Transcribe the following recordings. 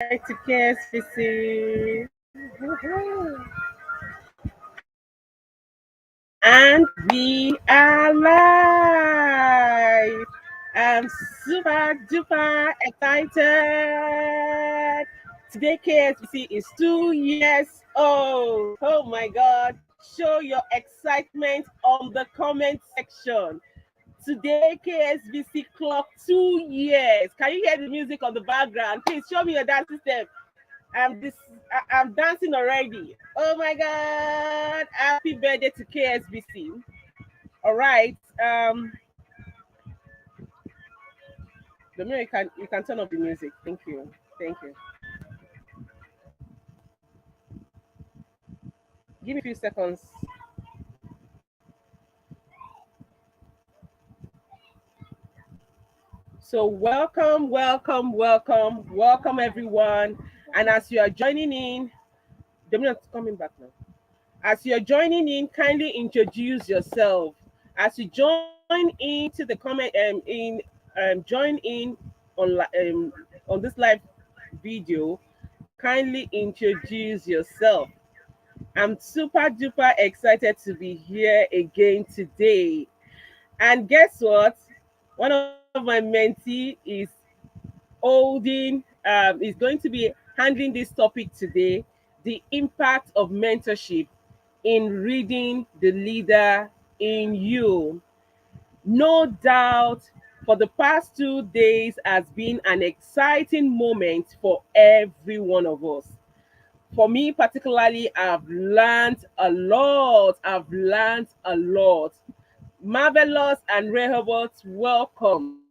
to KSVC. And we are live. I'm super duper excited. Today, KSVC is 2 years old. Oh my God. Show your excitement on the comment section. Today, KSVC clocked 2 years. Can you hear the music on the background? Please show me your dance system. I'm dancing already. Oh my God! Happy birthday to KSBC. All right. The you can turn off the music. Thank you. Thank you. Give me a few seconds. So welcome everyone. And as you are joining in, Domina's coming back now. As you're joining in, kindly introduce yourself. As you join into the comment join in on this live video, kindly introduce yourself. I'm super duper excited to be here again today. And guess what? One of my mentee is going to be handling this topic today, the impact of mentorship in reading the leader in you. No doubt, for the past 2 days has been an exciting moment for every one of us. For me, particularly, I've learned a lot. I've learned a lot. Marvelous and Rehoboth, welcome.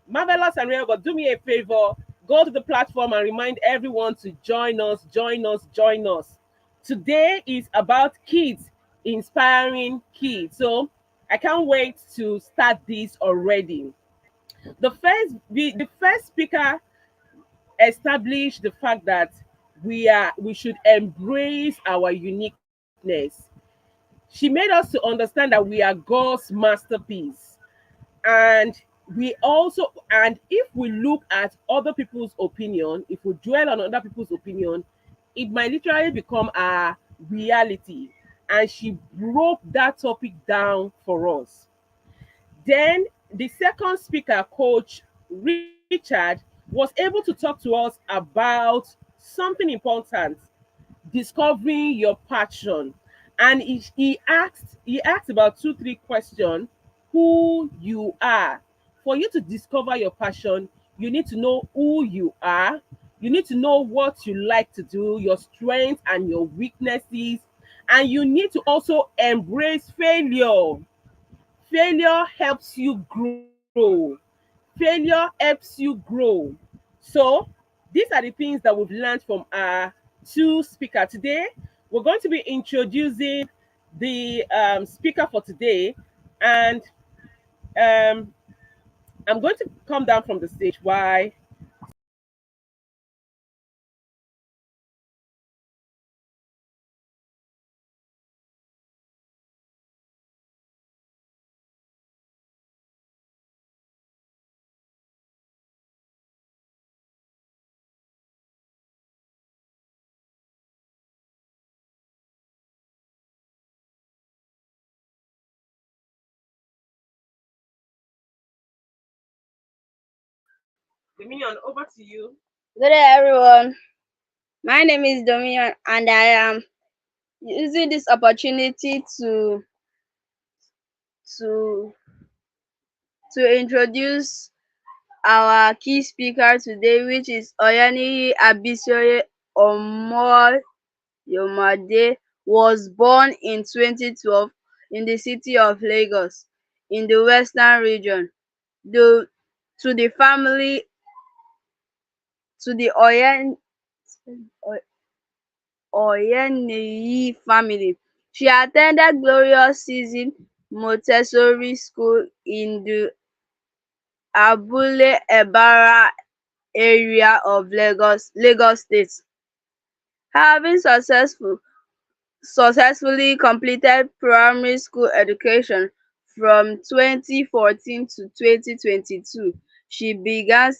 Marvelous and Rehoboth, do me a favor. Go to the platform and remind everyone to join us. Today is about kids, inspiring kids. So I can't wait to start this already. The first speaker established the fact that we should embrace our uniqueness. She made us to understand that we are God's masterpiece. And and if we look at other people's opinion, if we dwell on other people's opinion, it might literally become our reality. And she broke that topic down for us. Then the second speaker, Coach Richard, was able to talk to us about something important, discovering your passion. And he asked about two, three questions. Who you are. For you to discover your passion, you need to know who you are. You need to know what you like to do, your strengths and your weaknesses. And you need to also embrace failure. Failure helps you grow. Failure helps you grow. So these are the things that we've learned from our two speakers today. We're going to be introducing the speaker for today, and um, I'm going to come down from the stage. Why? Dominion, over to you. Good day, everyone. My name is Dominion, and I am using this opportunity to to introduce our key speaker today, which is Oyaniyi Abisoye Omoyomade. Was born in 2012 in the city of Lagos, in the Western region. The, to the family, to the Oyeniyi family. She attended Glorious Season Montessori School in the Abule Ebara area of Lagos State. Having successfully completed primary school education from 2014 to 2022, she began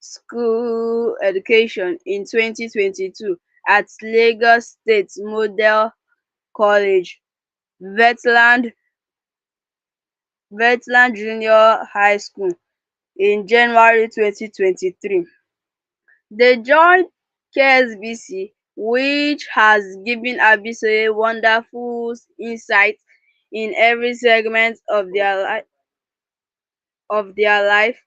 school education in 2022 at Lagos State Model College, Wetland Junior High School in January 2023. They joined KSBC, which has given Abisoye wonderful insight in every segment of their life,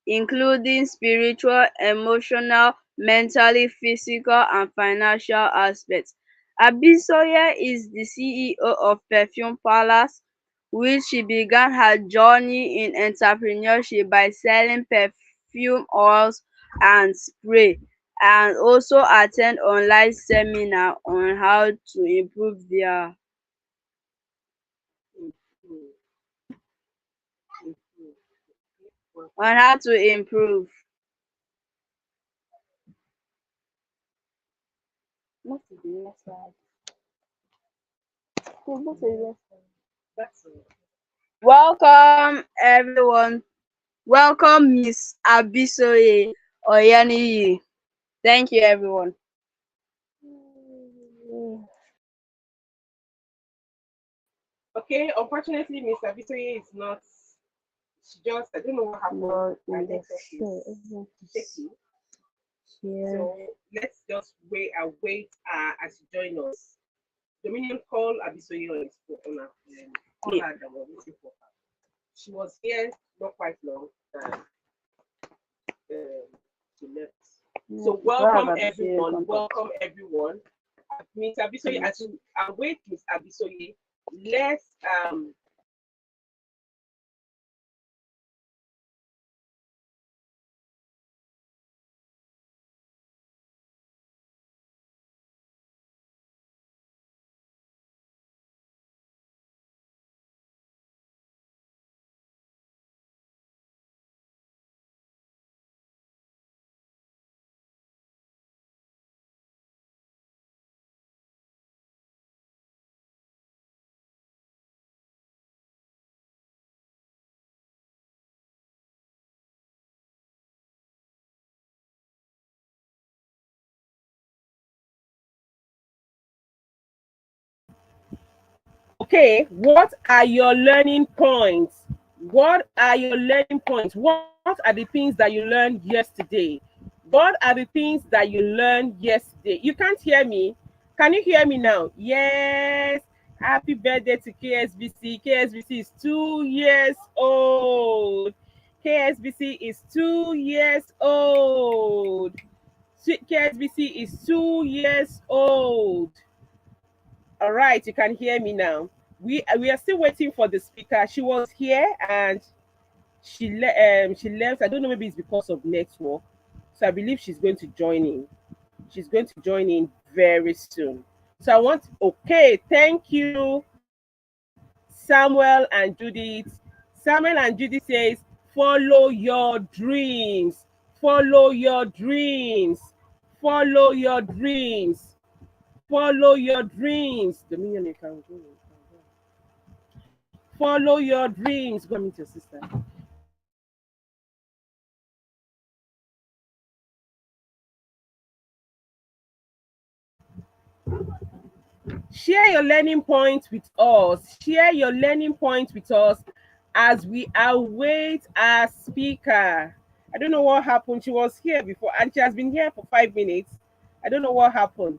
including spiritual, emotional, mentally, physical, and financial aspects. Abisoye is the CEO of Perfume Palace, which she began her journey in entrepreneurship by selling perfume oils and spray, and also attend online seminar on how to improve their Improve, improve. Well, on how to improve. What is the next slide? Go to the next slide. that's all. Welcome everyone. Welcome Miss Abisoye Oyaniyi. Thank you everyone. Okay, unfortunately, Mr. Abisoye is not. She just, I don't know what happened. But Her in the network show, is everyone is shaky. here. So let's just wait as she join us. Dominion call Abisoye on his phone, call Yeah. her that we're waiting for her. She was here not quite long, and she left. Yeah, So people have welcome Abisoye everyone. contact. Welcome everyone. Miss Abisoye, Mm. as you await Miss Abisoye, let's okay, what are your learning points? What are your learning points? What are the things that you learned yesterday? What are the things that you learned yesterday? You can't hear me. Can you hear me now? Yes. Happy birthday to KSBC. KSBC is 2 years old. KSBC is 2 years old. KSBC is 2 years old. All right, you can hear me now. We are still waiting for the speaker. She was here and she left. I don't know, maybe it's because of network. So I believe she's going to join in. She's going to join in very soon. So I want okay, thank you, Samuel and Judith. Samuel and Judith says, follow your dreams. Follow your dreams. Follow your dreams. Follow your dreams. Dominion, you can go. Follow your dreams. Go and meet your sister. Share your learning points with us. Share your learning points with us as we await our speaker. I don't know what happened. She was here before and she has been here for 5 minutes. I don't know what happened.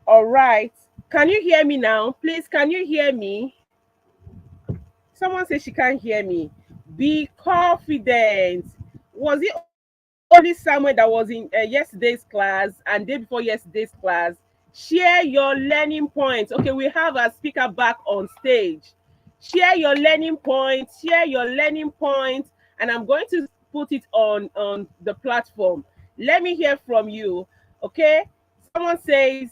All right. Can you hear me now? Please, can you hear me? Someone says she can't hear me. Be confident. Was it only Samuel that was in yesterday's class and day before yesterday's class? Share your learning points. Okay, we have our speaker back on stage. Share your learning points. Share your learning points, and I'm going to put it on the platform. Let me hear from you. Okay. Someone says,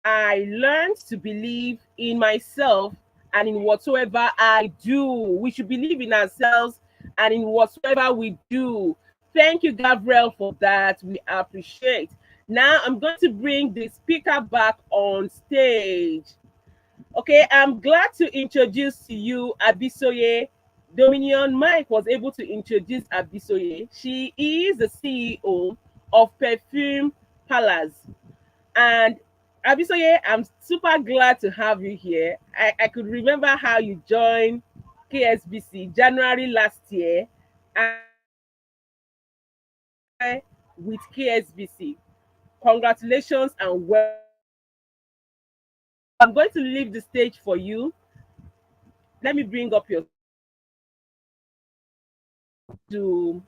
I learned to believe in myself and in whatsoever I do. We should believe in ourselves and in whatsoever we do. Thank you, Gabriel, for that. We appreciate. Now I'm going to bring the speaker back on stage. Okay, I'm glad to introduce to you Abisoye. Dominion, Mike was able to introduce Abisoye. She is the CEO of Perfume Palace. And Abisoye, I'm super glad to have you here. I could remember how you joined KSBC January last year, and you are currently with KSBC. Congratulations and welcome. So I'm going to leave the stage for you. Let me bring up your slide to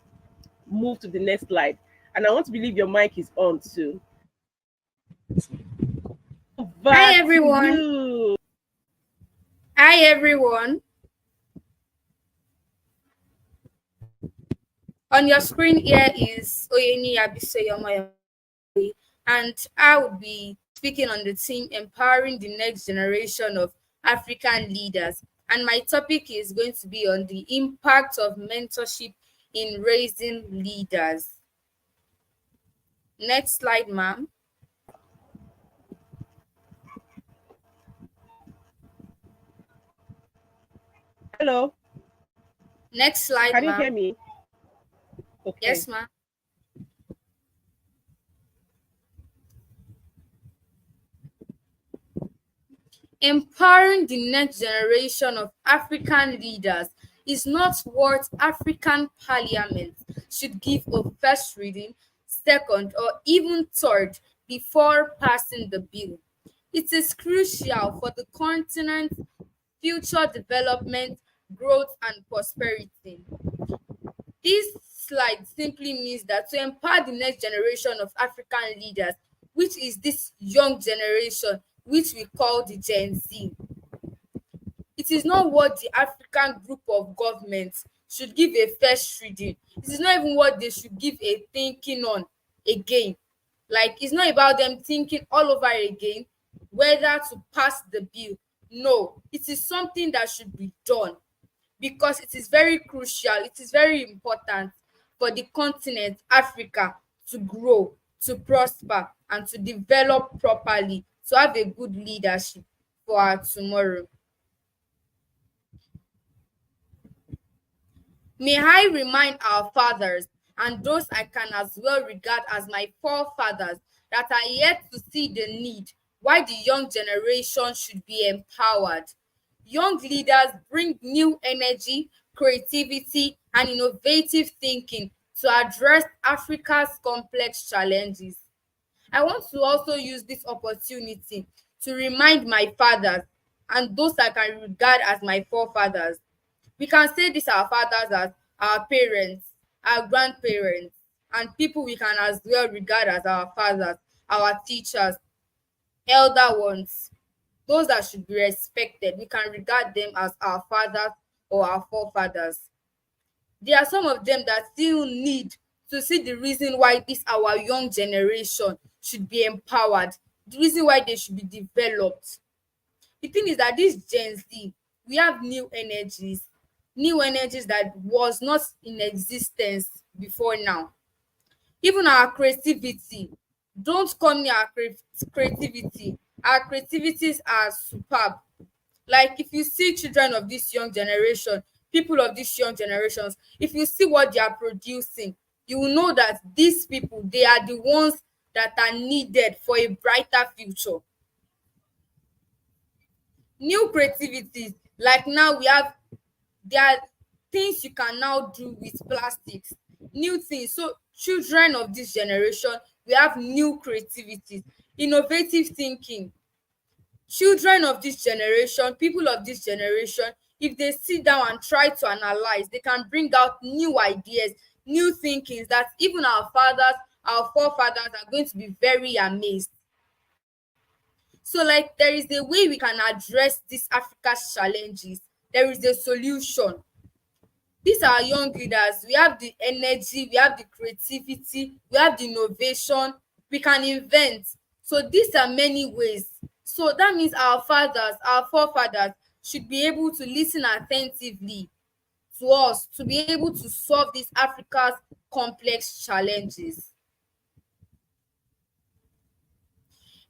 move to the next slide. And I want to believe your mic is on too. Hi Over to everyone. you. Hi everyone. On your screen here is Oyeni Abisoyomo, and I will be speaking on the theme empowering the next generation of African leaders. And my topic is going to be on the impact of mentorship in raising leaders. Next slide, ma'am. Hello, Next slide, can you hear ma'am. me? Yes, Okay. ma'am. Empowering the next generation of African leaders is not what African Parliament should give a first reading, second, or even third before passing the bill. It is crucial for the continent's future development, growth, and prosperity. This slide simply means that to empower the next generation of African leaders, which is this young generation, which we call the Gen Z, it is not what the African group of governments should give a first reading. It is not even what they should give a thinking on again. Like, it's not about them thinking all over again whether to pass the bill. No, it is something that should be done because it is very crucial, it is very important for the continent Africa to grow, to prosper, and to develop properly, to have a good leadership for our tomorrow. May I remind our fathers and those I can as well regard as my forefathers that are yet to see the need why the young generation should be empowered. Young leaders bring new energy, creativity, and innovative thinking to address Africa's complex challenges. I want to also use this opportunity to remind my fathers and those I can regard as my forefathers. We can say this our fathers as our parents, our grandparents, and people we can as well regard as our fathers, our teachers, elder ones, those that should be respected. We can regard them as our fathers or our forefathers. There are some of them that still need to see the reason why this our young generation should be empowered, the reason why they should be developed. The thing is that this Gen Z, we have new energies that was not in existence before now. Even our creativity, don't come near our creativity. Our creativities are superb. Like, if you see children of this young generation, people of this young generations, if you see what they are producing, you will know that these people, they are the ones that are needed for a brighter future. New creativities, like now we have, there are things you can now do with plastics, new things. So children of this generation, we have new creativities, innovative thinking. Children of this generation, people of this generation, if they sit down and try to analyze, they can bring out new ideas, new thinkings that even our fathers, our forefathers are going to be very amazed. So, like, there is a way we can address these Africa's challenges. There is a solution. These are young leaders. We have the energy, we have the creativity, we have the innovation, we can invent. So these are many ways. So that means our fathers, our forefathers should be able to listen attentively to us to be able to solve these Africa's complex challenges.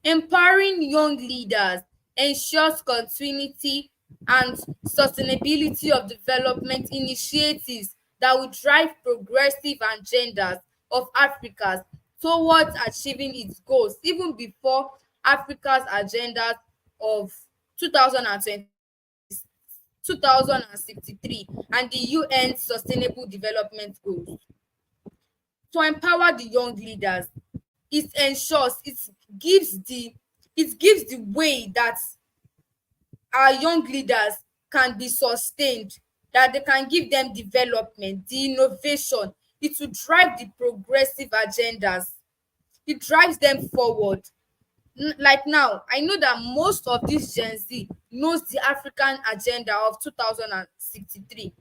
Empowering young leaders ensures continuity, and sustainability of development initiatives that will drive progressive agendas of Africa towards achieving its goals even before Africa's agendas of 2063 and the UN Sustainable Development Goals. To empower the young leaders, it ensures it gives the way that our young leaders can be sustained, that they can give them development, the innovation. It will drive the progressive agendas. It drives them forward. Like now, I know that most of this Gen Z knows the African agenda of 2063.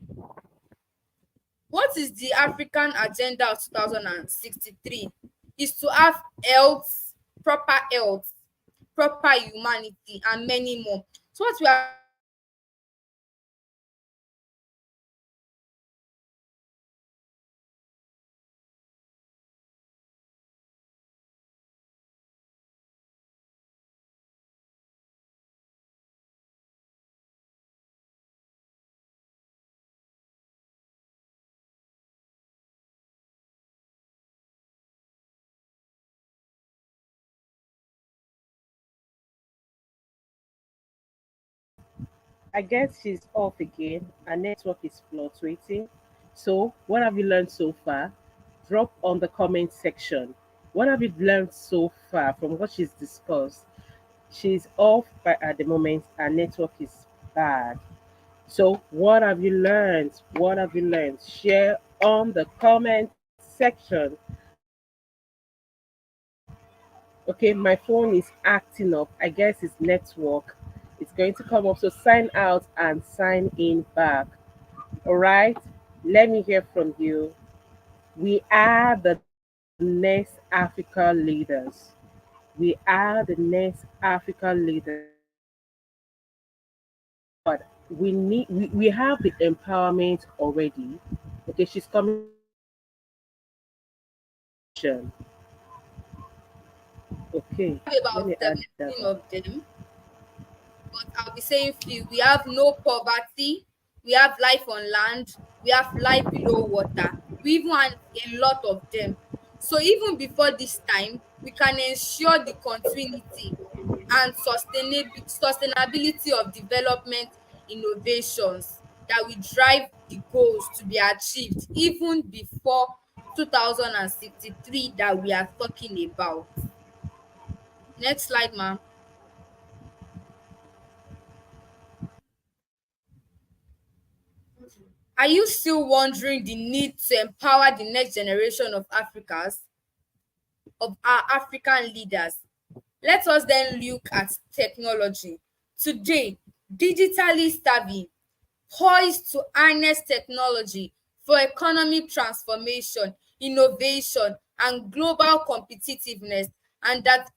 What is the African agenda of 2063? Is to have health, proper humanity, and many more. So what we are talking about here is I guess she's off again. Her network is fluctuating. So, what have you learned so far? Drop on the comment section. What have you learned so far from what she's discussed? She's off, but at the moment, her network is bad. So, what have you learned? What have you learned? Share on the comment section. Okay, my phone is acting up. I guess it's network. It's going to come up. So, sign out and sign in back. All right, let me hear from you. We are the next Africa leaders. We are the next Africa leaders. But we have the empowerment already. Okay, she's coming to action. Okay, have let about me add that 17 back. of them, but I'll be saying few. We have no poverty, we have life on land, we have life below water. We even have a lot of them. So even before this time, we can ensure the continuity and sustainability of development innovations that will drive the goals to be achieved even before 2063 that we are talking about. Next slide, ma'am. Are you still wondering the need to empower the next generation of our African leaders? Let us then look at technology. Today, digitally savvy, poised to harness technology for economic transformation, innovation, and global competitiveness, and that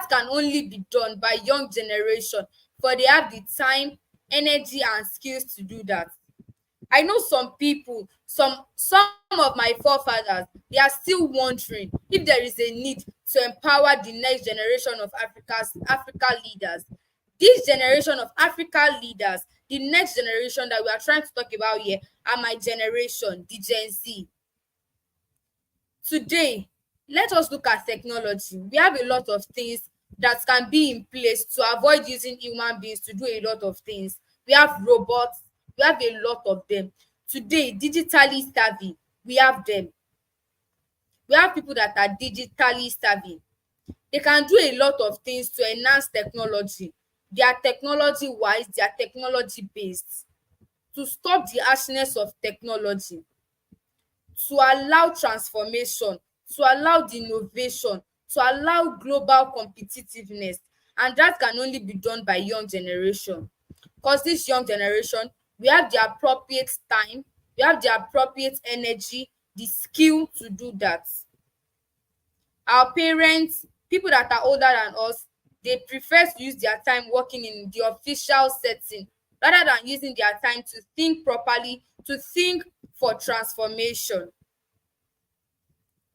can only be done by young generation, for they have the time, energy, and skills to do that. I know some people, some of my forefathers, they are still wondering if there is a need to empower the next generation of Africa leaders. This generation of Africa leaders, the next generation that we are trying to talk about here, are my generation, the Gen Z. Today, let us look at technology. We have a lot of things that can be in place to avoid using human beings to do a lot of things. We have robots, we have a lot of them. Today, digitally savvy, we have them. We have people that are digitally savvy. They can do a lot of things to enhance technology. They are technology wise, they are technology based. To stop the harshness of technology, to allow transformation, to allow the innovation, to allow global competitiveness, and that can only be done by young generation. Because this young generation, we have the appropriate time, we have the appropriate energy, the skill to do that. Our parents, people that are older than us, they prefer to use their time working in the official setting rather than using their time to think properly, to think for transformation.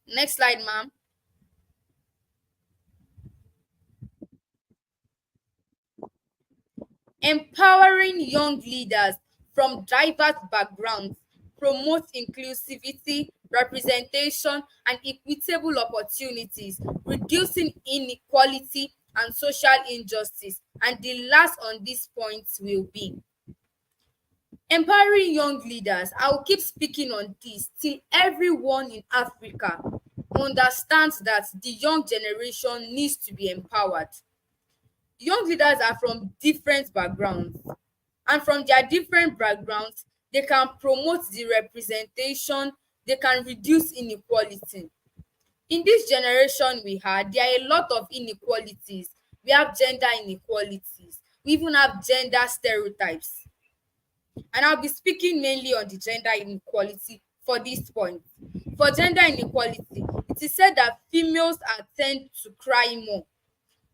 Next slide, ma'am. Empowering young leaders from diverse backgrounds promotes inclusivity, representation, and equitable opportunities, reducing inequality and social injustice. And the last on this point will be empowering young leaders. I will keep speaking on this till everyone in Africa understands that the young generation needs to be empowered. Young leaders are from different backgrounds, and from their different backgrounds, they can promote the representation, they can reduce inequality. In this generation we had, there are a lot of inequalities. We have gender inequalities, we even have gender stereotypes, and I'll be speaking mainly on the gender inequality for this point. For gender inequality, it is said that females are tend to cry more,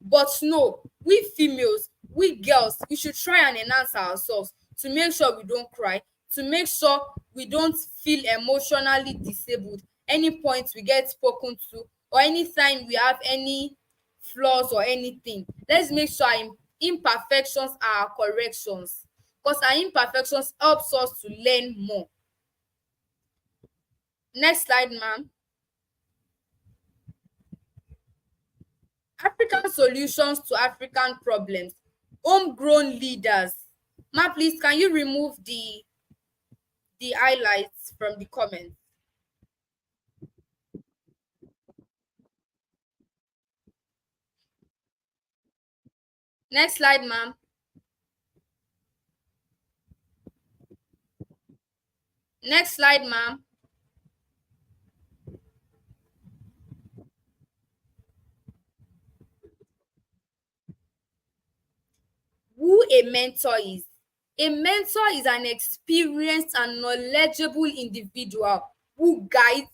but no, we females, we girls, we should try and enhance ourselves to make sure we don't cry, to make sure we don't feel emotionally disabled any point we get spoken to, or anytime we have any flaws or anything. Let's make sure our imperfections are our corrections, because our imperfections helps us to learn more. Next slide, ma'am. African solutions to African problems. Homegrown leaders. Ma, please, can you remove the highlights from the comments? Next slide, ma'am. Next slide, ma'am. Who a mentor is. A mentor is an experienced and knowledgeable individual who guides,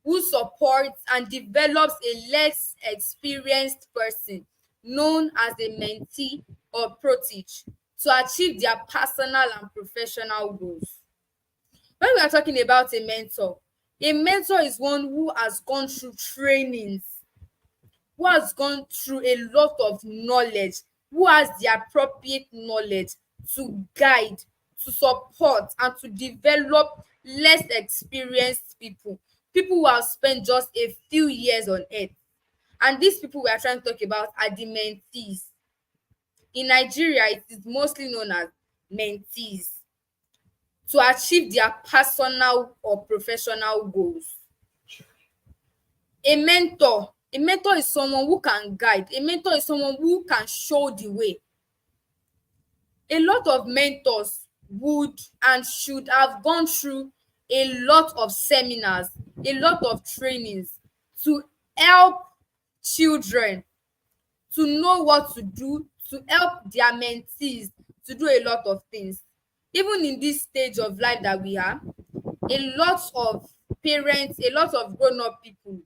who supports, and develops a less experienced person, known as a mentee or protege, to achieve their personal and professional goals. When we are talking about a mentor is one who has gone through trainings, who has gone through a lot of knowledge, who has the appropriate knowledge to guide, to support, and to develop less experienced people, people who have spent just a few years on earth. And these people we are trying to talk about are the mentees. In Nigeria, it is mostly known as mentees, to achieve their personal or professional goals. A mentor is someone who can guide. A mentor is someone who can show the way. A lot of mentors would and should have gone through a lot of seminars, a lot of trainings to help children to know what to do, to help their mentees to do a lot of things. Even in this stage of life that we are, a lot of parents, a lot of grown-up people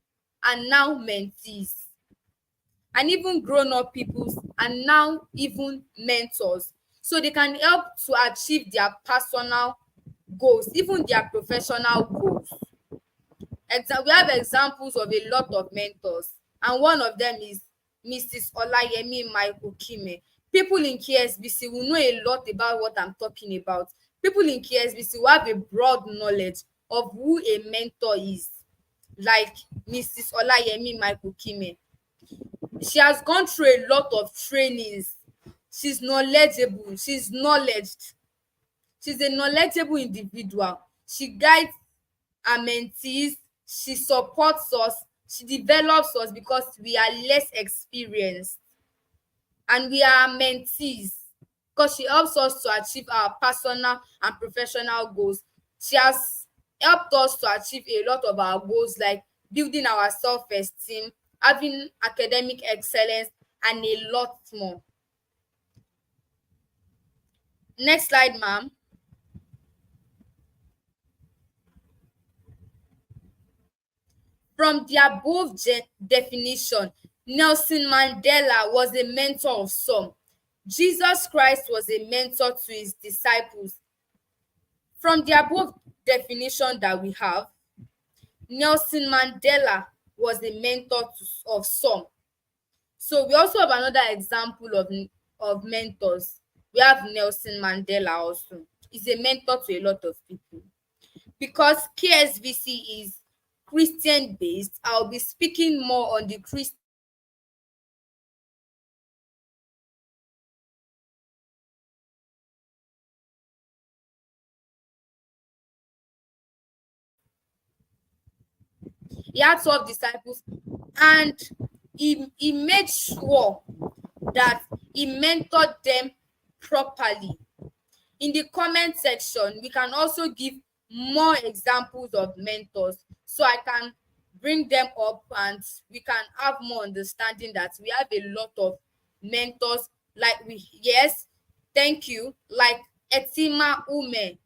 are now mentees, and even grown-up people are now even mentors, so they can help to achieve their personal goals, even their professional goals. We have examples of a lot of mentors, and one of them is Mrs. Olayemi Mike-Okhimhe. People in KSBC will know a lot about what I'm talking about. People in KSBC will have a broad knowledge of who a mentor is, like Mrs. Olayemi Mike-Okhimhe. She has gone through a lot of trainings. She's knowledgeable, she's knowledged. She's a knowledgeable individual. She guides her mentees, she supports us, she develops us because we are less experienced, and we are mentees because she helps us to achieve our personal and professional goals. She has helped us to achieve a lot of our goals, like building our self-esteem, having academic excellence, and a lot more. Next slide, ma'am. From the above definition, Nelson Mandela was a mentor of some. Jesus Christ was a mentor to his disciples. From the above definition that we have, Nelson Mandela was a mentor of some. So we also have another example of mentors. We have Nelson Mandela also. He's a mentor to a lot of people. Because KSVC is Christian based, I'll be speaking more on the Christian aspect of mentorship. He had 12 disciples, and he made sure that he mentored them properly. In the comment section, we can also give more examples of mentors, so I can bring them up and we can have more understanding that we have a lot of mentors. Like we, yes, thank you, like Etima Ume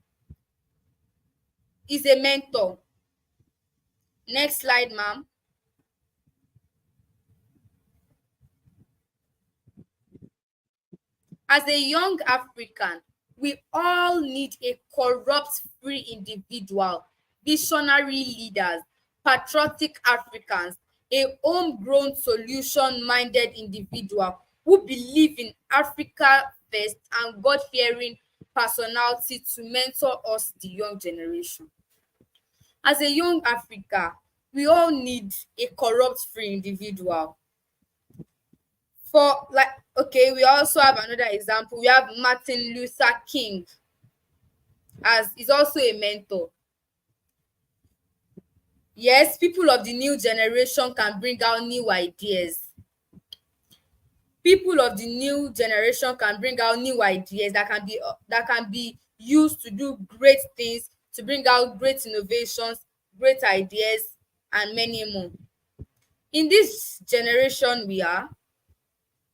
is a mentor. Next slide, ma'am. As a young African, we all need a corrupt-free individual, visionary leaders, patriotic Africans, a homegrown, solution-minded individual who believe in Africa first and God-fearing personality to mentor us, the young generation. As a young Africa, we all need a corrupt-free individual. For like, okay, we also have another example. We have Martin Luther King, as is also a mentor. Yes, people of the new generation can bring out new ideas. People of the new generation can bring out new ideas that can be used to do great things, to bring out great innovations, great ideas, and many more. In this generation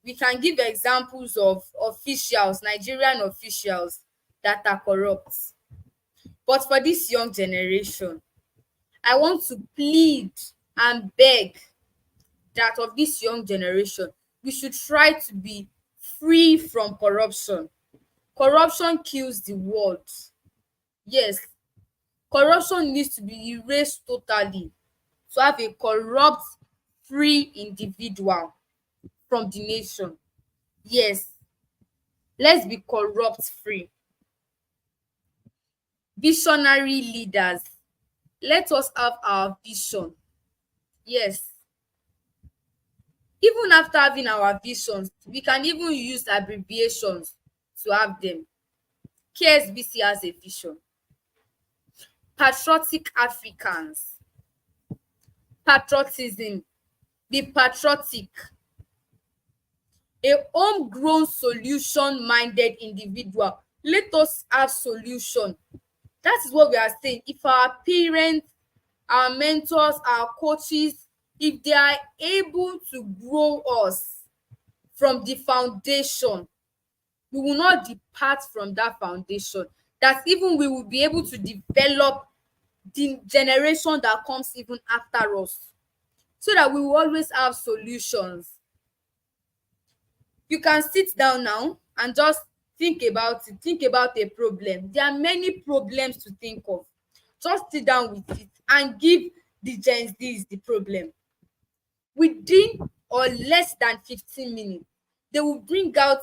we can give examples of officials, Nigerian officials, that are corrupt. But for this young generation, I want to plead and beg that of this young generation, we should try to be free from corruption. Corruption kills the world. Yes, corruption needs to be erased totally to have a corrupt, free individual from the nation. Yes, let's be corrupt free. Visionary leaders, let us have our vision. Yes, even after having our visions, we can even use abbreviations to have them. KSBC has a vision. Patriotic Africans, patriotism, be patriotic. A homegrown, solution-minded individual, let us have solution. That is what we are saying. If our parents, our mentors, our coaches, if they are able to grow us from the foundation, we will not depart from that foundation. That even we will be able to develop the generation that comes even after us, so that we will always have solutions. You can sit down now and just think about it. Think about a problem. There are many problems to think of. Just sit down with it and give the Gen Zs the problem. Within or less than 15 minutes, they will bring out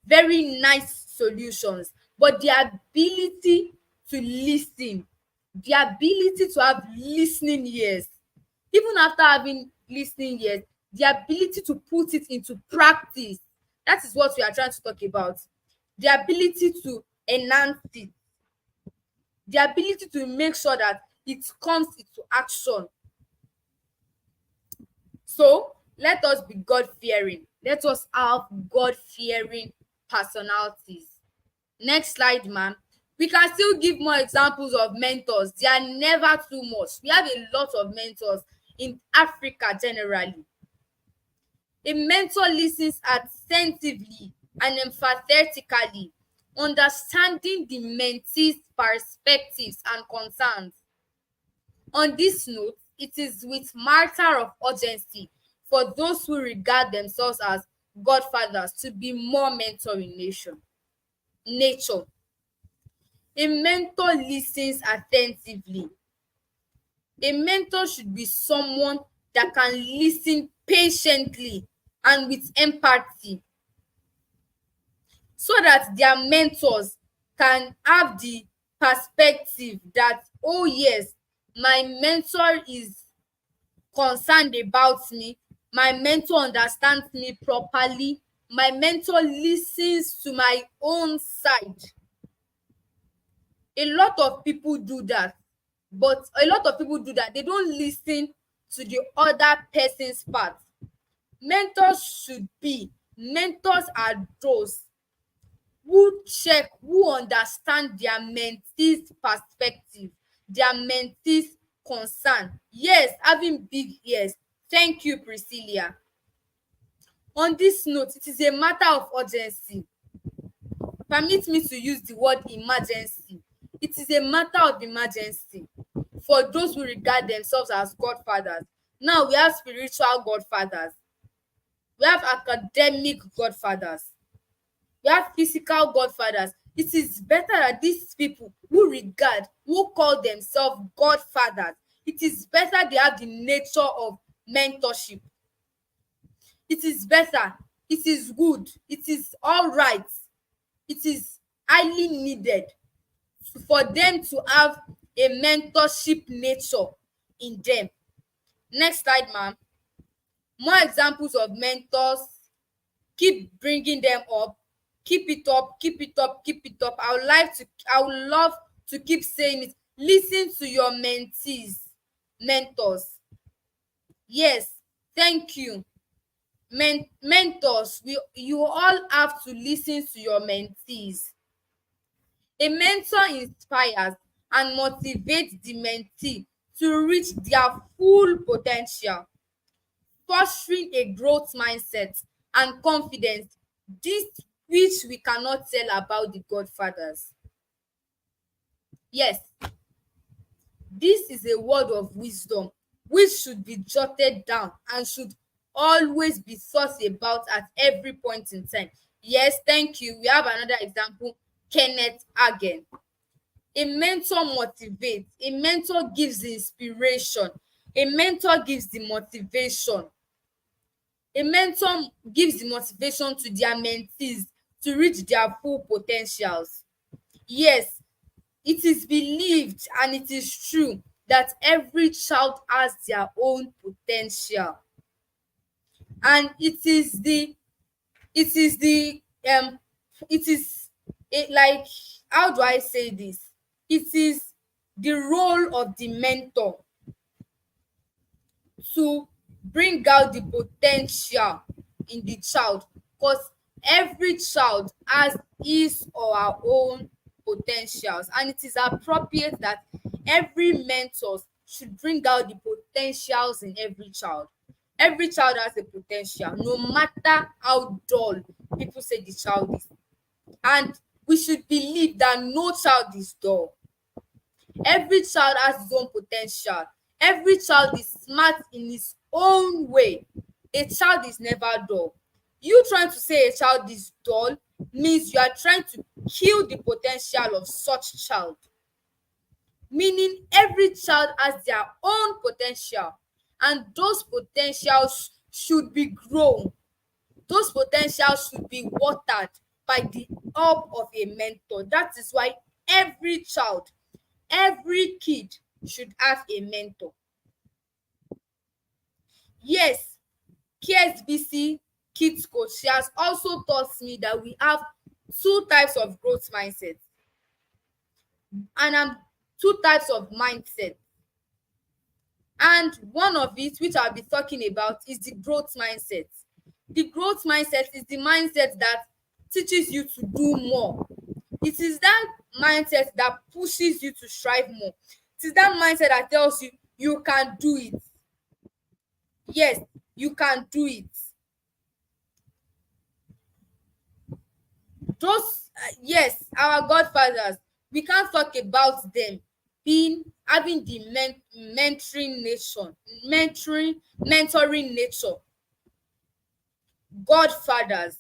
very nice solutions. But the ability to listen, the ability to have listening ears, even after having listening ears, the ability to put it into practice, that is what we are trying to talk about. The ability to enhance it, the ability to make sure that it comes into action. So let us be God-fearing. Let us have God-fearing personalities. Next slide, ma'am. We can still give more examples of mentors. They are never too much. We have a lot of mentors in Africa generally. A mentor listens attentively and empathetically, understanding the mentee's perspectives and concerns. On this note, it is with matter of urgency for those who regard themselves as godfathers to be more mentor in nature. A mentor listens attentively. A mentor should be someone that can listen patiently and with empathy. so that their mentors can have the perspective that, oh yes, my mentor is concerned about me, my mentor understands me properly, my mentor listens to my own side. A lot of people do that, but a lot of people do that, they don't listen to the other person's part. Mentors are those who check, who understand their mentees perspective, their mentees concern. Yes, having big ears. Thank you, Priscilla. On this note, it is a matter of urgency. Permit me to use the word emergency. It is a matter of emergency for those who regard themselves as godfathers. Now we have spiritual godfathers, we have academic godfathers, we have physical godfathers. It is better that these people who call themselves godfathers, it is better they have the nature of mentorship. It is better, it is good, it is all right, it is highly needed for them to have a mentorship nature in them. Next slide, ma'am. More examples of mentors. Keep bringing them up. Keep it up, keep it up, keep it up. I would love to keep saying it. Listen to your mentees, mentors. Yes, thank you. Mentors, you all have to listen to your mentees. A mentor inspires and motivates the mentee to reach their full potential, fostering a growth mindset and confidence, this which we cannot tell about the godfathers. Yes, this is a word of wisdom which should be jotted down and should always be thought about at every point in time. Yes, thank you. We have another example, Kenneth Hagin. A mentor motivates, a mentor gives the inspiration, a mentor gives the motivation. A mentor gives the motivation to their mentees to reach their full potentials. Yes, it is believed and it is true that every child has their own potential. And it is like, how do I say this? It is the role of the mentor to bring out the potential in the child, because every child has his or her own potentials, and it is appropriate that every mentor should bring out the potentials in every child. Every child has a potential, no matter how dull people say the child is, and we should believe that no child is dull. Every child has his own potential. Every child is smart in his own way. A child is never dull. You trying to say a child is dull means you are trying to kill the potential of such child. Meaning every child has their own potential, and those potentials should be grown. Those potentials should be watered by the help of a mentor. That is why every child, every kid should have a mentor. Yes, KSBC Kids Coach, she has also taught me that we have two types of growth mindset, and two types of mindset. And one of it, which I'll be talking about, is the growth mindset. The growth mindset is the mindset that teaches you to do more. It is that mindset that pushes you to strive more. It is that mindset that tells you you can do it. Yes, you can do it. Those, yes, our godfathers, we can't talk about them having the mentoring nature. Godfathers,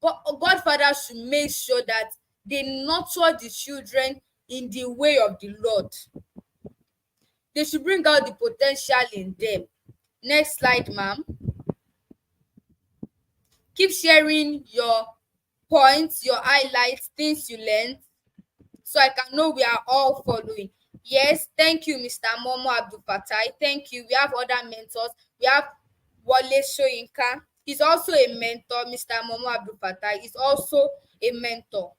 godfathers should make sure that they nurture the children in the way of the Lord. They should bring out the potential in them. Next slide, ma'am. Keep sharing your points, your highlights, things you learned, so I can know we are all following. Yes, thank you, Mr. Momo Abdul Fatai. Thank you. We have other mentors. We have Wale Soyinka. He's also a mentor. Mr. Momo Abdul Fatai is also a mentor.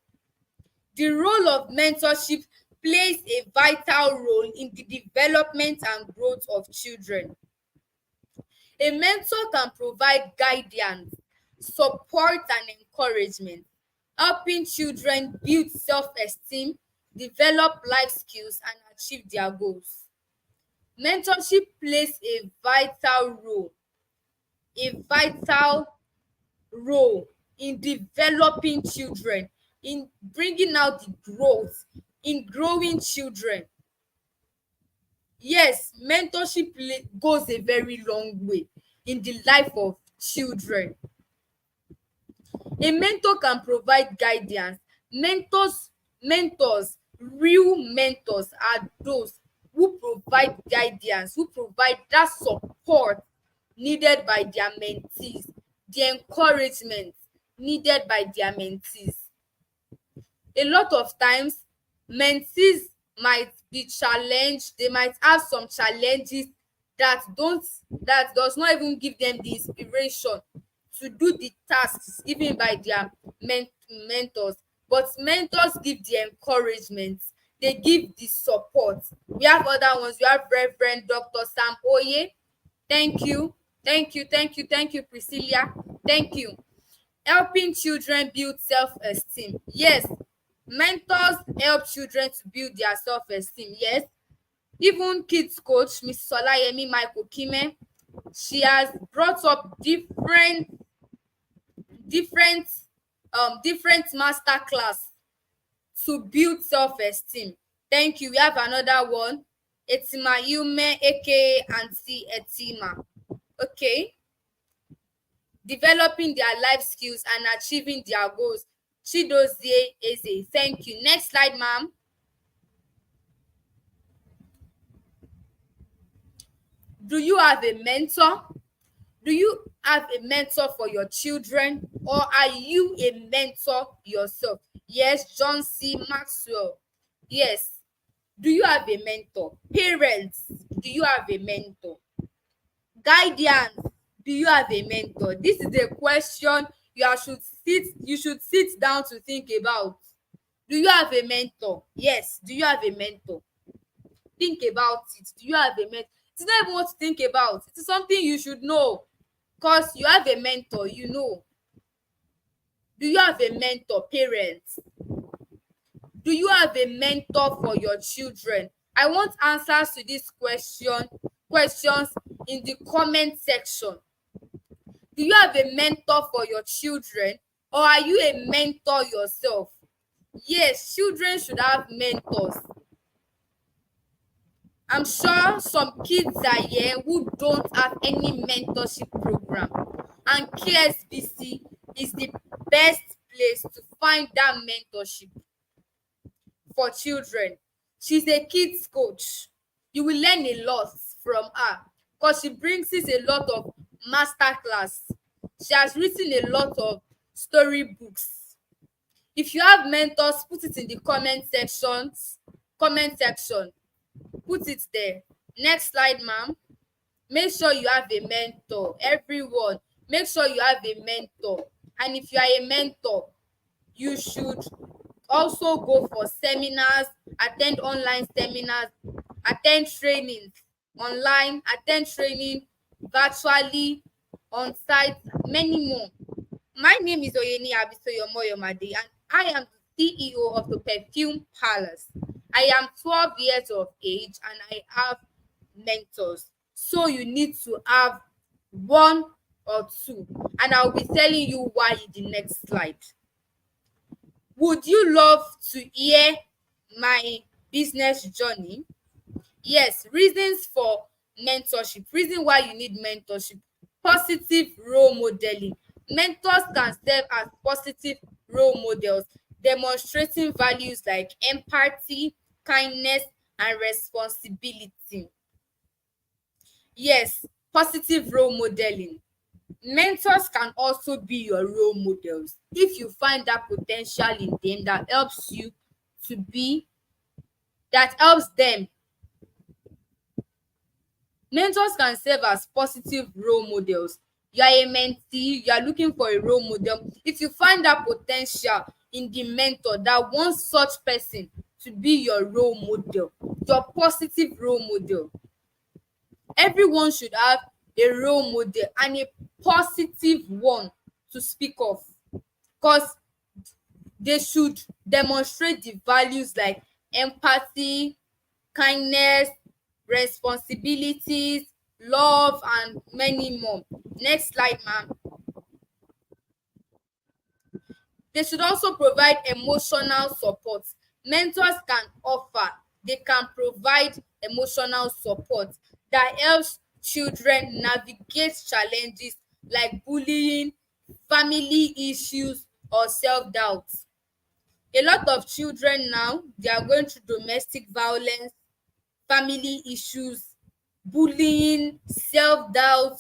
The role of mentorship plays a vital role in the development and growth of children. A mentor can provide guidance, support, and encouragement, helping children build self-esteem, develop life skills, and achieve their goals. Mentorship plays a vital role in developing children, in bringing out the growth, in growing children. Yes, mentorship goes a very long way in the life of children. A mentor can provide guidance. Mentors, real mentors are those who provide guidance, who provide that support needed by their mentees, the encouragement needed by their mentees. A lot of times, mentees might be challenged, they might have some challenges that does not even give them the inspiration to do the tasks given by their mentors, but mentors give the encouragement, they give the support. We have other ones. We have Reverend Dr. Sam Oye. Thank you, thank you, Priscilla. Thank you. Helping children build self-esteem. Yes, mentors help children to build their self-esteem. Yes, even kids coach Mrs. Olayemi Mike-Okhimhe, she has brought up different different master class to build self-esteem. Thank you. We have another one, Etima Yume, aka Auntie Etima. Okay, developing their life skills and achieving their goals. Chidozie Eze. Thank you. Next slide, ma'am. Do you have a mentor? Do you have a mentor for your children, or are you a mentor yourself? Yes, John C. Maxwell. Yes. Do you have a mentor? Parents, do you have a mentor? Guardians, do you have a mentor? This is a question you should sit down to think about. Do you have a mentor? Yes. Do you have a mentor? Think about it. Do you have a mentor? It's not even what to think about. It's something you should know, because you have a mentor, you know. Do you have a mentor, parents? Do you have a mentor for your children? I want answers to this questions in the comment section. Do you have a mentor for your children, or are you a mentor yourself? Yes, children should have mentors. I'm sure some kids are here who don't have any mentorship program, and KSBC is the best place to find that mentorship for children. She's a kids coach. You will learn a lot from her, because she brings us a lot of masterclass. She has written a lot of storybooks. If you have mentors, put it in the comment section. Put it there. Next slide, ma'am. Make sure you have a mentor. Everyone, make sure you have a mentor. And if you are a mentor, you should also go for seminars, attend online seminars, attend trainings online, attend training virtually, on site, many more. My name is Oyeni Abisoyomoyomade, and I am the CEO of the Perfume Palace. I am 12 years of age and I have mentors. So you need to have one or two, and I'll be telling you why in the next slide. Would you love to hear my business journey? Yes, reasons for mentorship. Reason why you need mentorship. Positive role modeling. Mentors can serve as positive role models, demonstrating values like empathy, kindness, and responsibility. Yes, positive role modeling. Mentors can also be your role models if you find that potential in them to be that helps them. Mentors can serve as positive role models. You are a mentee, you are looking for a role model. If you find that potential in the mentor that wants such person to be your role model, your positive role model. Everyone should have a role model and a positive one to speak of, because they should demonstrate the values like empathy, kindness, responsibilities, love, and many more. Next slide, ma'am. They should also provide emotional support. Mentors can offer, they can provide emotional support that helps children navigate challenges like bullying, family issues, or self-doubt. A lot of children now, they are going through domestic violence, family issues, bullying, self-doubt,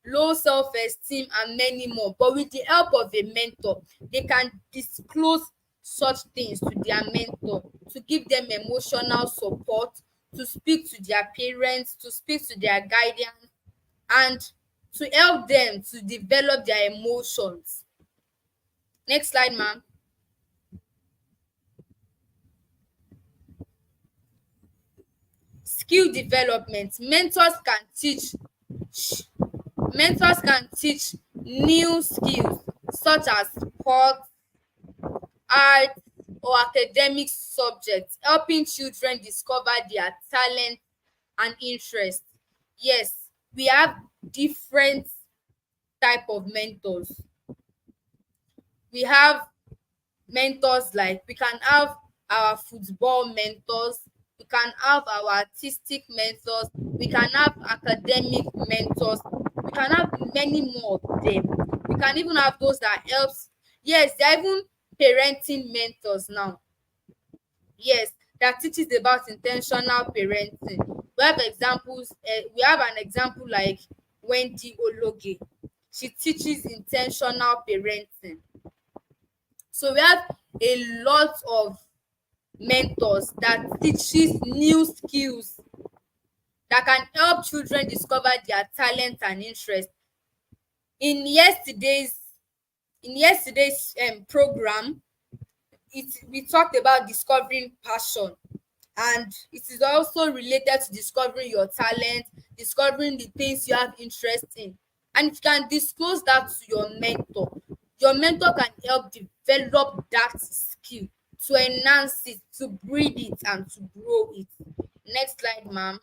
low self-esteem, and many more. But with the help of a mentor, they can disclose such things to their mentor to give them emotional support, to speak to their parents, to speak to their guardians, and to help them to develop their emotions. Next slide, ma'am. Skill development. Mentors can teach new skills such as sport, art, or academic subjects, helping children discover their talent and interest. Yes, we have different type of mentors. We have mentors like we can have our football mentors, we can have our artistic mentors, we can have academic mentors, we can have many more of them. We can even have those that helps. Yes, there are even parenting mentors now. Yes, that teaches about intentional parenting. We have an example like Wendy Ologe. She teaches intentional parenting. So we have a lot of mentors that teaches new skills that can help children discover their talent and interest. In yesterday's program, we talked about discovering passion, and it is also related to discovering your talent, discovering the things you have interest in. And if you can disclose that to your mentor can help develop that skill, to enhance it, to breed it, and to grow it. Next slide, ma'am.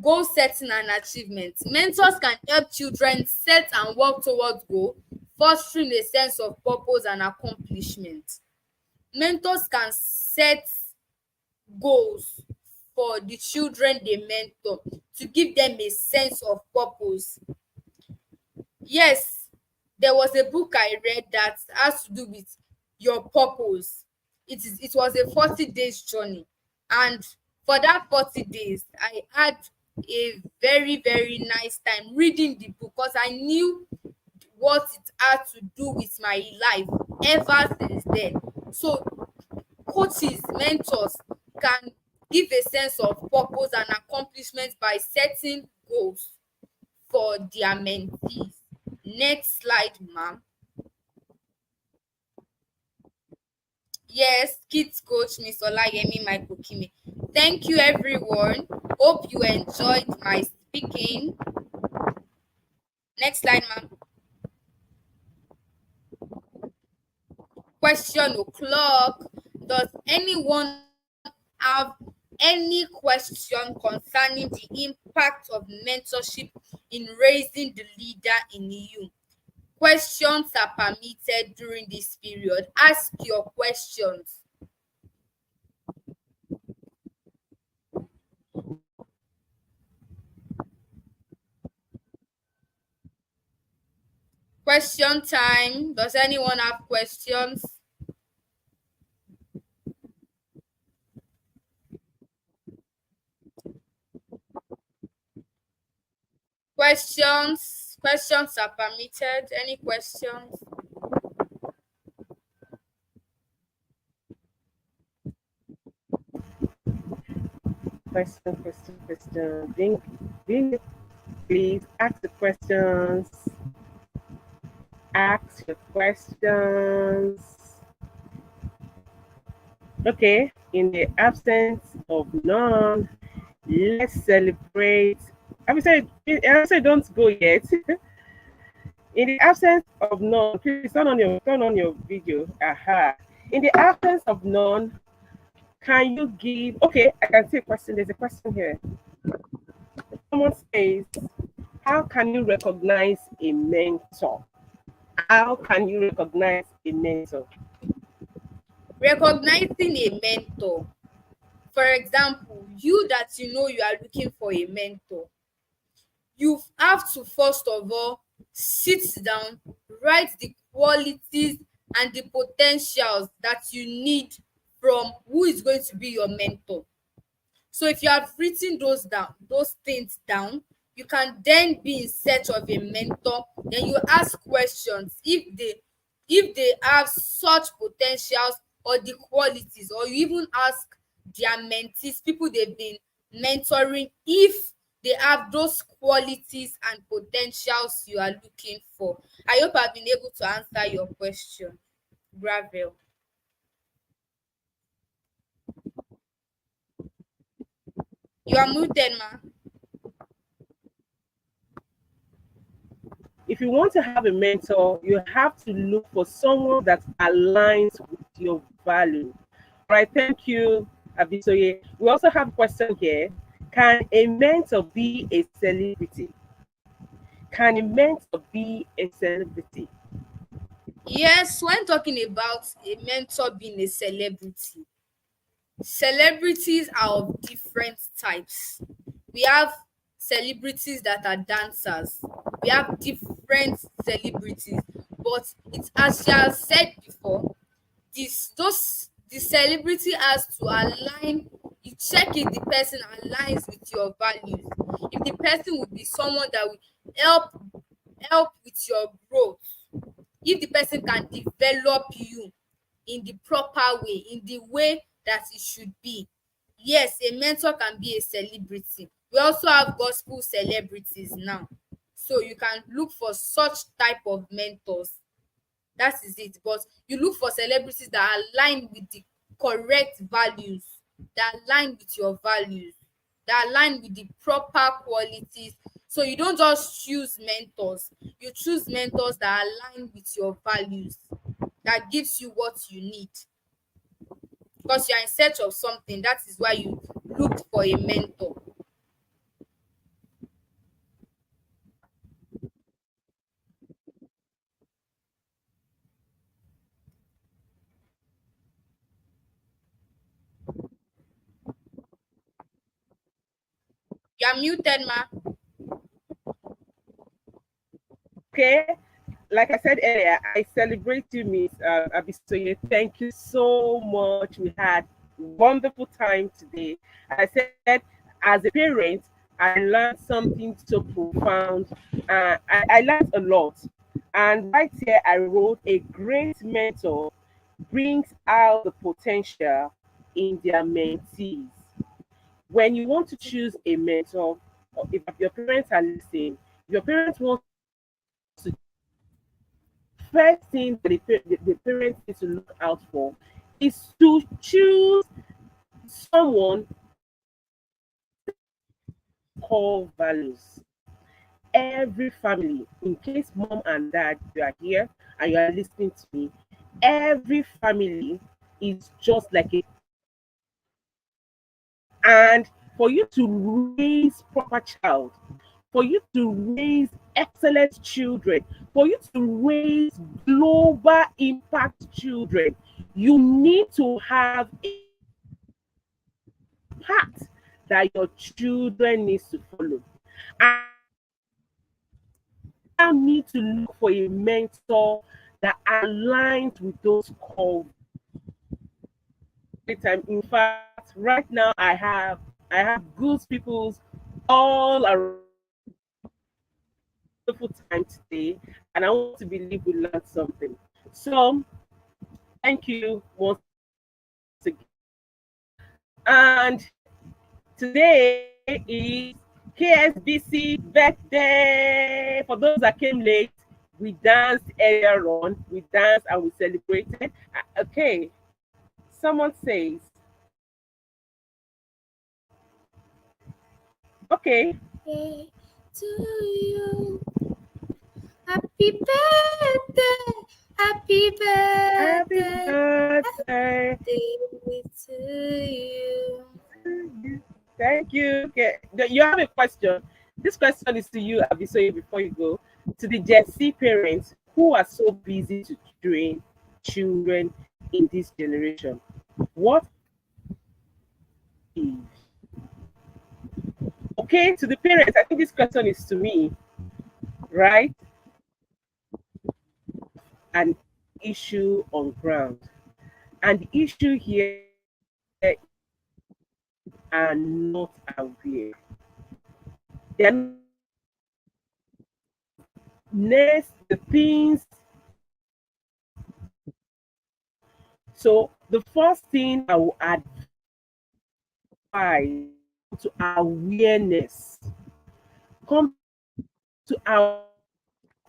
Goal setting and achievement. Mentors can help children set and work towards goal, fostering a sense of purpose and accomplishment. Mentors can set goals for the children they mentor to give them a sense of purpose. Yes, there was a book I read that has to do with your purpose. It was a 40 days journey, and for that 40 days I had a very nice time reading the book because I knew what it had to do with my life ever since then. So coaches, mentors can give a sense of purpose and accomplishment by setting goals for their mentees. Next slide, ma'am. Yes, kids coach Miss Olayemi Mike-Okhimhe. Thank you, everyone. Hope you enjoyed my speaking. Next slide, ma'am. Question o'clock. Does anyone have any question concerning the impact of mentorship in raising the leader in you? Questions are permitted during this period. Ask your questions. Question time. Does anyone have questions? Questions are permitted. Any questions? Question. Being, please ask the questions. Ask your questions. Okay, in the absence of none, let's celebrate. I said don't go yet. In the absence of none, please turn on your video. Aha. In the absence of none, can you give? Okay, I can see a question. There's a question here. Someone says, "How can you recognize a mentor? How can you recognize a mentor?" Recognizing a mentor. For example, you that you know you are looking for a mentor, you have to first of all sit down, write the qualities and the potentials that you need from who is going to be your mentor. So if you have written those things down, you can then be in search of a mentor. Then you ask questions if they have such potentials or the qualities, or you even ask their mentees, people they've been mentoring, if they have those qualities and potentials you are looking for. I hope I've been able to answer your question, Gravel. You are muted, ma. If you want to have a mentor, you have to look for someone that aligns with your value. All right, thank you, Abisoye. We also have a question here. Can a mentor be a celebrity? Can a mentor be a celebrity? Yes, when talking about a mentor being a celebrity, celebrities are of different types. We have celebrities that are dancers. We have different celebrities, but it's as she has said before, the celebrity has to align. You check if the person aligns with your values. If the person will be someone that will help with your growth, if the person can develop you in the proper way, in the way that it should be, yes, a mentor can be a celebrity. We also have gospel celebrities now, so you can look for such type of mentors. That is it. But you look for celebrities that align with the correct values, that align with your values, that align with the proper qualities. So you don't just choose mentors, you choose mentors that align with your values, that gives you what you need, because you are in search of something. That is why you look for a mentor. You are muted, ma. Okay, like I said earlier, I celebrate you, Miss Abisoye. Thank you so much. We had wonderful time today. I said, as a parent, I learned something so profound. I learned a lot. And right here, I wrote a great mentor brings out the potential in their mentees. When you want to choose a mentor, or if your parents are listening, your parents want to, first thing that the parents need to look out for is to choose someone core values. Every family, in case mom and dad you are here and you are listening to me, every family is just like a, and for you to raise proper child, for you to raise excellent children, for you to raise global impact children, you need to have a path that your children needs to follow. I need to look for a mentor that aligns with those core time. In fact, right now I have good peoples all around time today, and I want to believe we learned something. So, thank you once again. And today is KSBC birthday. For those that came late, we danced earlier on. We danced and we celebrated. Okay, someone says, okay. Hey, to you. Happy birthday. Happy Happy birthday. birthday Happy to you. to you. Thank you. Okay. You have a question. This question is to you, Abisoye, before you go. To the Gen Z parents who are so busy to train children in this generation, what is okay to the parents? I think this question is to me, right? An issue on ground. And the issue here are not aware. They are not next the things. So the first thing I will advise to awareness, come to our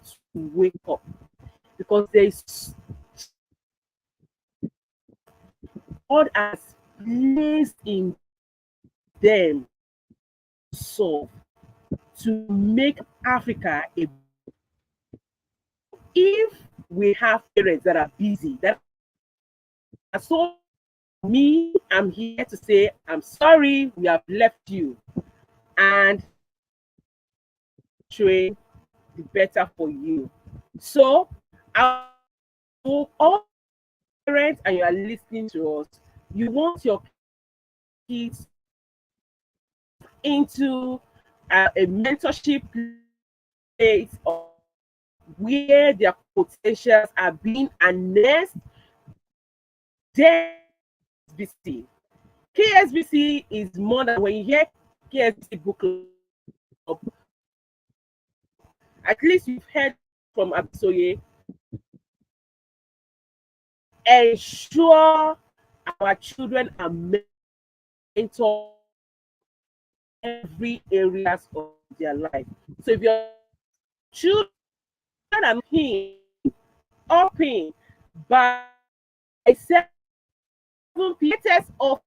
to wake up, because there is God has placed in them so to make Africa a, if we have parents that are busy, that are so, me, I'm here to say I'm sorry we have left you, and train the better for you. So I will, all parents and you are listening to us, you want your kids into a mentorship place or where their potentials are being harnessed, then KSBC. KSBC is more than, when you hear KSBC book club, at least you've heard from Abisoye, ensure our children are mentored every areas of their life. So if your children are him up in by 7 p.m. latest offer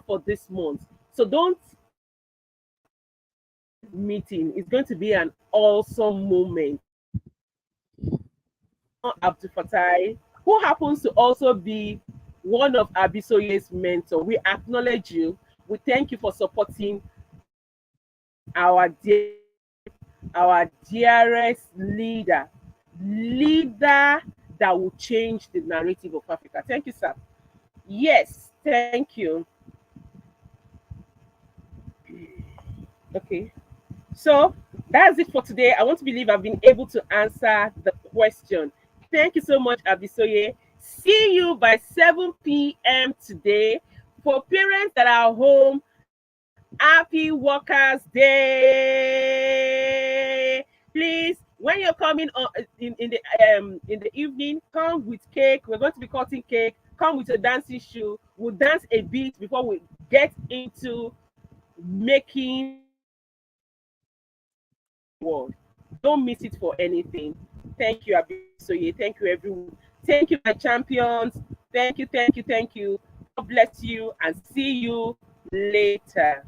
for this month. So don't meeting. It's going to be an awesome moment. Abdul Fatai, who happens to also be one of Abisoye's mentor, we acknowledge you. We thank you for supporting our dear, our dearest leader that will change the narrative of Africa. Thank you, sir. Yes, thank you. Okay, so that's it for today. I want to believe I've been able to answer the question. Thank you so much, Abisoye. See you by 7 p.m. today. For parents that are home, happy Workers' Day. Please, when you're coming on in the evening, come with cake. We're going to be cutting cake. Come with a dancing shoe. We'll dance a bit before we get into making world. Don't miss it for anything. Thank you, Abisoye. Thank you, everyone. Thank you, my champions. Thank you, thank you, thank you. God bless you and see you later.